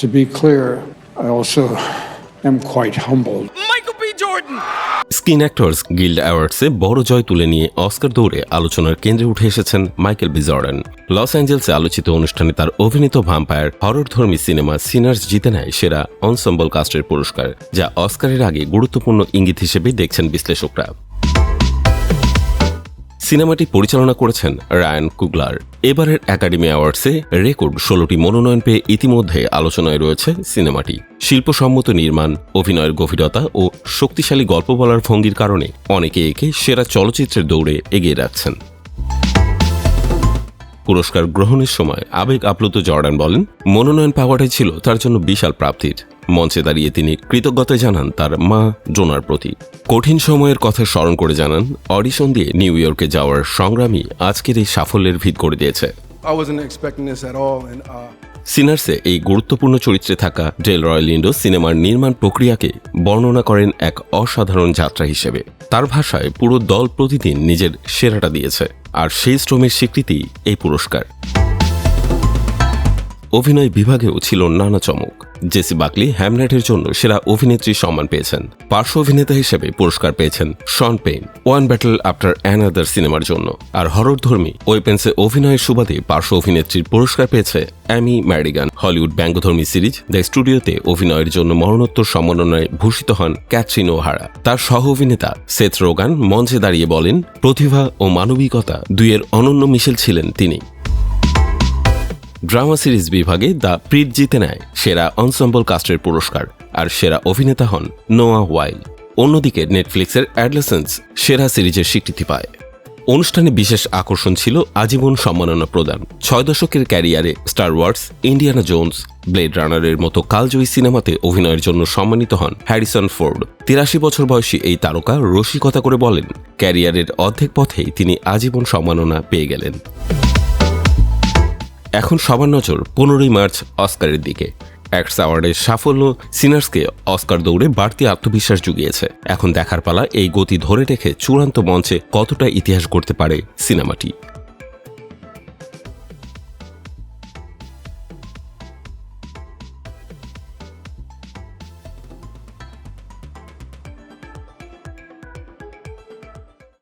To be clear, I also am quite humbled. Michael B. Jordan! Screen Actors Guild অ্যাওয়ার্ডসে বড় জয় তুলে নিয়ে অস্কার দৌড়ে আলোচনার কেন্দ্রে উঠে এসেছেন মাইকেল বি জর্ডান। লস অ্যাঞ্জেলসে আলোচিত অনুষ্ঠানে তার অভিনীত ভাম্পায়ার হররধর্মী সিনেমা সিনার্স জিতে নেয় সেরা অনসেম্বল কাস্টের পুরস্কার, যা অস্কারের আগে গুরুত্বপূর্ণ ইঙ্গিত হিসেবে দেখছেন বিশ্লেষকরা। সিনেমাটি পরিচালনা করেছেন রায়ান কুগলার। এবারের একাডেমি অ্যাওয়ার্ডসে রেকর্ড 16টি মনোনয়ন পেয়ে ইতিমধ্যে আলোচনায় রয়েছে সিনেমাটি। শিল্পসম্মত নির্মাণ, অভিনয়ের গভীরতা ও শক্তিশালী গল্প বলার ভঙ্গির কারণে অনেকে একে সেরা চলচ্চিত্রের দৌড়ে এগিয়ে রাখছেন। পুরস্কার গ্রহণের সময় আবেগ আপ্লুত জর্ডান বলেন, মনোনয়ন পাওয়াটাই ছিল তার জন্য বিশাল প্রাপ্তির। মঞ্চে দাঁড়িয়ে তিনি কৃতজ্ঞতা জানান তার মা জোনার প্রতি। কঠিন সময়ের কথা স্মরণ করে জানান, অডিশন দিয়ে নিউ ইয়র্কে যাওয়ার সংগ্রামী আজকের এই সাফল্যের ভিত করে দিয়েছে। সিনার্সে এই গুরুত্বপূর্ণ চরিত্রে থাকা ডেল রয় লিন্ডো সিনেমার নির্মাণ প্রক্রিয়াকে বর্ণনা করেন এক অসাধারণ যাত্রা হিসেবে। তার ভাষায় পুরো দল প্রতিদিন নিজের সেরাটা দিয়েছে, আর সেই শ্রমের স্বীকৃতি এই পুরস্কার। অভিনয় বিভাগেও ছিল নানা চমক। জেসি বাকলি হ্যামলেটের জন্য সেরা অভিনেত্রীর সম্মান পেয়েছেন। পার্শ্ব অভিনেতা হিসেবে পুরস্কার পেয়েছেন Sean Penn One Battle After Another সিনেমার জন্য। আর হররধর্মী ওয়েপেন্সে অভিনয়ের সুবাদে পার্শ্ব অভিনেত্রীর পুরস্কার পেয়েছে অ্যামি ম্যাডিগান। হলিউড ব্যঙ্গধর্মী সিরিজ দ্য স্টুডিওতে অভিনয়ের জন্য মরণোত্তর সম্মাননায় ভূষিত হন ক্যাথরিন ওহারা। তার সহ অভিনেতা সেথ রোগান মঞ্চে দাঁড়িয়ে বলেন, প্রতিভা ও মানবিকতা দুইয়ের অনন্য মিশেল ছিলেন তিনি। ড্রামা সিরিজ বিভাগে দ্য প্রিট জিতে নেয় সেরা অনসেম্বল কাস্টের পুরস্কার, আর সেরা অভিনেতা হন নোয়া ওয়াইল। অন্যদিকে নেটফ্লিক্সের অ্যাডলেসেন্স সেরা সিরিজের স্বীকৃতি পায়। অনুষ্ঠানে বিশেষ আকর্ষণ ছিল আজীবন সম্মাননা প্রদান। 6 দশকের ক্যারিয়ারে Star Wars, Indiana Jones, Blade রানারের মতো কালজয়ী সিনেমাতে অভিনয়ের জন্য সম্মানিত হন হ্যারিসন ফোর্ড। 83 বছর বয়সী এই তারকা রসিকতা করে বলেন, ক্যারিয়ারের অর্ধেক পথেই তিনি আজীবন সম্মাননা পেয়ে গেলেন। এখন সবার নজর 15ই মার্চ অস্কারের দিকে। অ্যাক্টস অ্যাওয়ার্ডের সাফল্য সিনার্সকে অস্কার দৌড়ে বাড়তি আত্মবিশ্বাস জুগিয়েছে। এখন দেখার পালা এই গতি ধরে রেখে চূড়ান্ত মঞ্চে কতটা ইতিহাস গড়তে পারে সিনেমাটি।